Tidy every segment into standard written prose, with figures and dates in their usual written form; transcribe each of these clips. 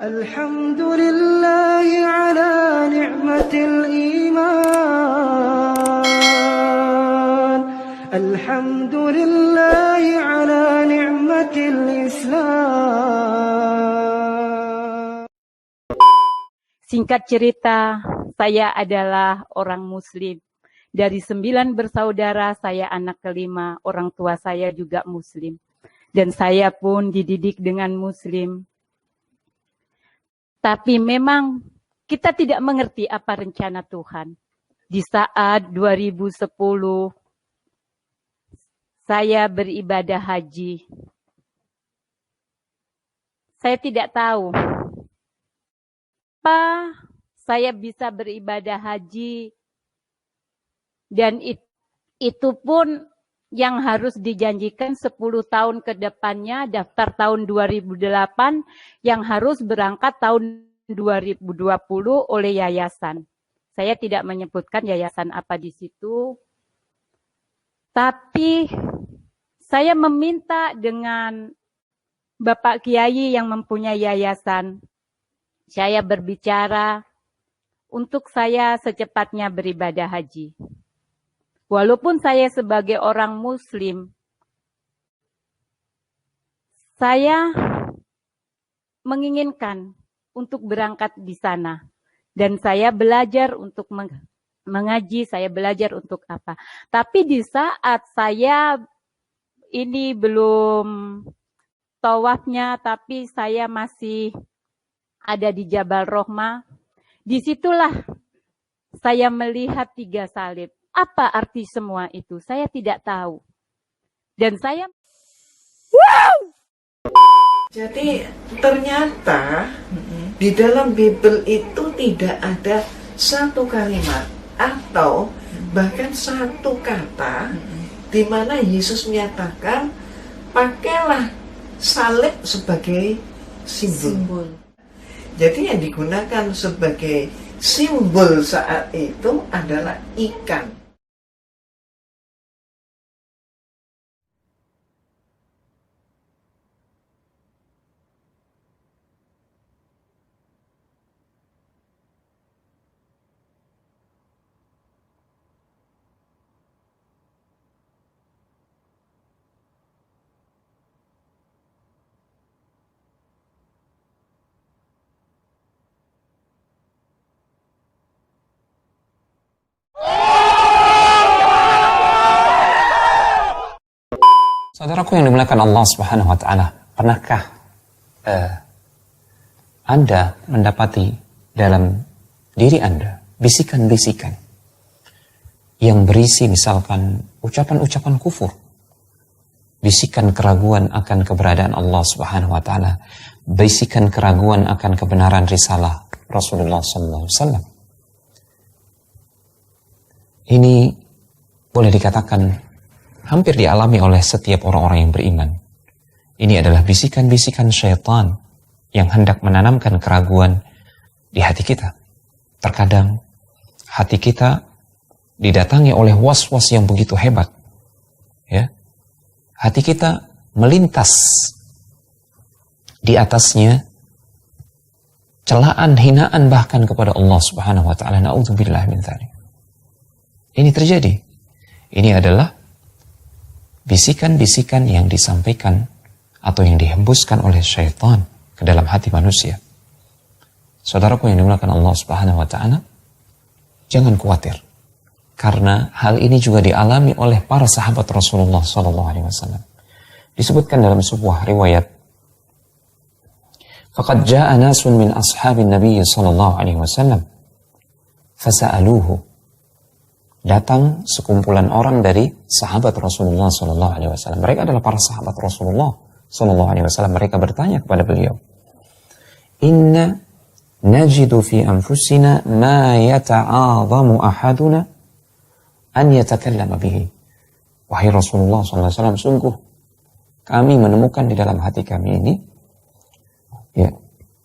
Alhamdulillahi ala ni'matil iman. Alhamdulillahi ala ni'matil Islam. Singkat cerita, saya adalah orang Muslim. Dari 9 bersaudara, saya anak kelima. Orang tua saya juga Muslim. Dan saya pun dididik dengan Muslim. Tapi memang kita tidak mengerti apa rencana Tuhan. Di saat 2010, saya beribadah haji. Saya tidak tahu apa saya bisa beribadah haji, dan itu pun yang harus dijanjikan 10 tahun ke depannya, daftar tahun 2008 yang harus berangkat tahun 2020 oleh yayasan. Saya tidak menyebutkan yayasan apa di situ, tapi saya meminta dengan Bapak Kiai yang mempunyai yayasan. Saya berbicara untuk saya secepatnya beribadah haji. Walaupun saya sebagai orang Muslim, saya menginginkan untuk berangkat di sana. Dan saya belajar untuk mengaji, saya belajar untuk apa. Tapi di saat saya ini belum tawafnya, tapi saya masih ada di Jabal Rohmah, disitulah saya melihat 3 salib. Apa arti semua itu? Saya tidak tahu. Dan saya... Jadi ternyata di dalam Bible itu tidak ada satu kalimat atau bahkan satu kata di mana Yesus menyatakan pakailah salib sebagai simbol. Jadi yang digunakan sebagai simbol saat itu adalah ikan. Saudaraku yang dimuliakan Allah Subhanahu wa taala, pernahkah Anda mendapati dalam diri Anda bisikan-bisikan yang berisi misalkan ucapan-ucapan kufur, bisikan keraguan akan keberadaan Allah Subhanahu wa taala, bisikan keraguan akan kebenaran risalah Rasulullah sallallahu alaihi wasallam? Ini boleh dikatakan hampir dialami oleh setiap orang-orang yang beriman. Ini adalah bisikan-bisikan syaitan yang hendak menanamkan keraguan di hati kita. Terkadang hati kita didatangi oleh was-was yang begitu hebat. Ya. Hati kita melintas di atasnya celaan, hinaan bahkan kepada Allah Subhanahu wa taala. Na'udzubillah min dzalik. Ini terjadi. Ini adalah bisikan-bisikan yang disampaikan atau yang dihembuskan oleh syaitan ke dalam hati manusia. Saudaraku yang dimuliakan Allah Subhanahu wa taala, jangan khawatir, karena hal ini juga dialami oleh para sahabat Rasulullah sallallahu alaihi wasallam. Disebutkan dalam sebuah riwayat, faqad jaa'a nasun min ashabin nabiy sallallahu alaihi wasallam fasa'aluhu. Datang sekumpulan orang dari sahabat Rasulullah sallallahu alaihi wasallam. Mereka adalah para sahabat Rasulullah sallallahu alaihi wasallam. Mereka bertanya kepada beliau, "Inna najidu fi anfusina ma yata'adhamu ahaduna an yatakallama bihi." Wahai Rasulullah sallallahu alaihi wasallam, sungguh kami menemukan di dalam hati kami ini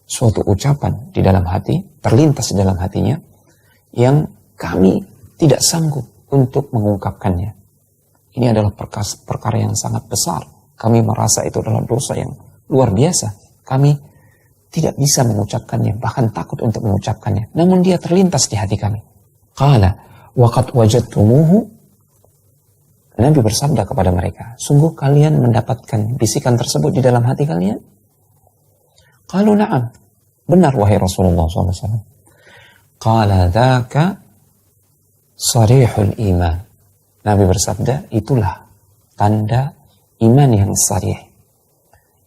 suatu ucapan di dalam hati, terlintas di dalam hatinya yang kami tidak sanggup untuk mengungkapkannya. Ini adalah perkara yang sangat besar. Kami merasa itu adalah dosa yang luar biasa. Kami tidak bisa mengucapkannya, bahkan takut untuk mengucapkannya. Namun dia terlintas di hati kami. Qala waqad wajadtumuhu. Nabi bersabda kepada mereka, sungguh kalian mendapatkan bisikan tersebut di dalam hati kalian? Qalu na'am. Benar wahai Rasulullah SAW. Qala dhaka sarihul iman. Nabi bersabda, itulah tanda iman yang sarih.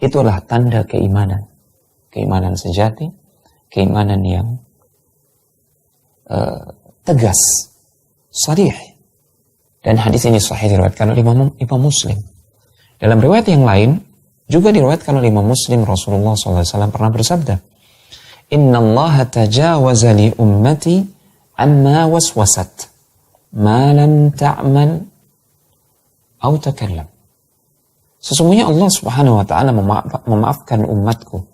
Itulah tanda keimanan. Keimanan sejati, keimanan yang tegas, sarih. Dan hadis ini sahih diriwayatkan oleh Imam Muslim. Dalam riwayat yang lain, juga diriwayatkan oleh Imam Muslim, Rasulullah SAW pernah bersabda, Inna Allah tajawaza li ummati amma waswasat, ma lam ta'mal au takallam. Sesungguhnya Allah Subhanahu wa taala memaafkan umatku.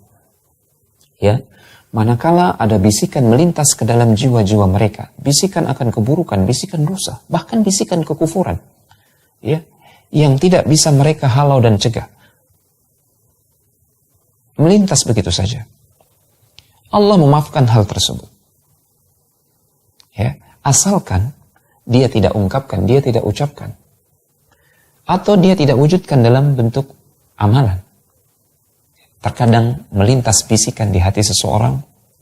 Ya, manakala ada bisikan melintas ke dalam jiwa-jiwa mereka, bisikan akan keburukan, bisikan dosa, bahkan bisikan kekufuran, ya, yang tidak bisa mereka halau dan cegah, melintas begitu saja. Allah memaafkan hal tersebut, ya, asalkan dia tidak ungkapkan, dia tidak ucapkan, atau dia tidak wujudkan dalam bentuk amalan. Terkadang melintas bisikan di hati seseorang,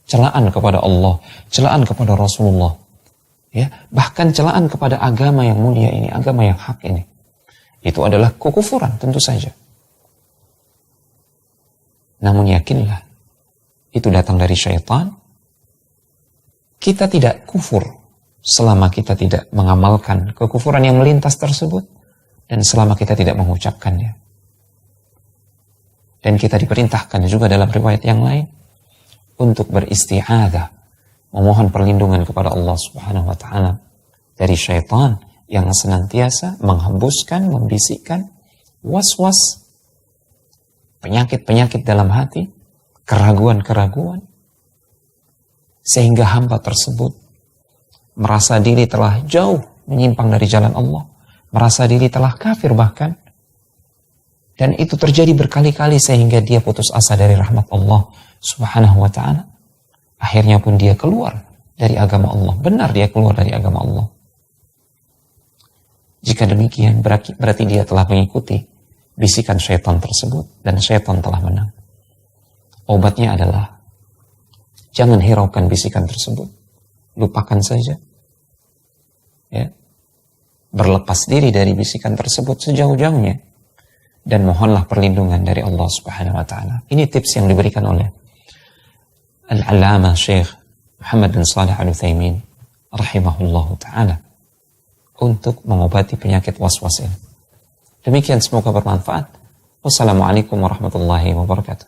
celaan kepada Allah, celaan kepada Rasulullah, ya, bahkan celaan kepada agama yang mulia ini, agama yang hak ini. Itu adalah kekufuran tentu saja. Namun yakinlah, itu datang dari syaitan. Kita tidak kufur selama kita tidak mengamalkan kekufuran yang melintas tersebut, dan selama kita tidak mengucapkannya. Dan kita diperintahkan juga dalam riwayat yang lain untuk beristi'adzah, memohon perlindungan kepada Allah Subhanahu wa taala dari syaitan yang senantiasa menghembuskan, membisikkan was-was, penyakit-penyakit dalam hati, keraguan-keraguan, sehingga hamba tersebut merasa diri telah jauh menyimpang dari jalan Allah, merasa diri telah kafir bahkan. Dan itu terjadi berkali-kali sehingga dia putus asa dari rahmat Allah Subhanahu wa ta'ala. Akhirnya pun dia keluar dari agama Allah. Benar dia keluar dari agama Allah. Jika demikian berarti dia telah mengikuti bisikan syaitan tersebut dan syaitan telah menang. Obatnya adalah jangan hiraukan bisikan tersebut. Lupakan saja. Ya. Berlepas diri dari bisikan tersebut sejauh-jauhnya. Dan mohonlah perlindungan dari Allah Subhanahu wa ta'ala. Ini tips yang diberikan oleh Al-Allamah Syekh Muhammad bin Shalih Al-Utsaimin rahimahullahu ta'ala untuk mengobati penyakit was-was ini. Demikian, semoga bermanfaat. Wassalamualaikum warahmatullahi wabarakatuh.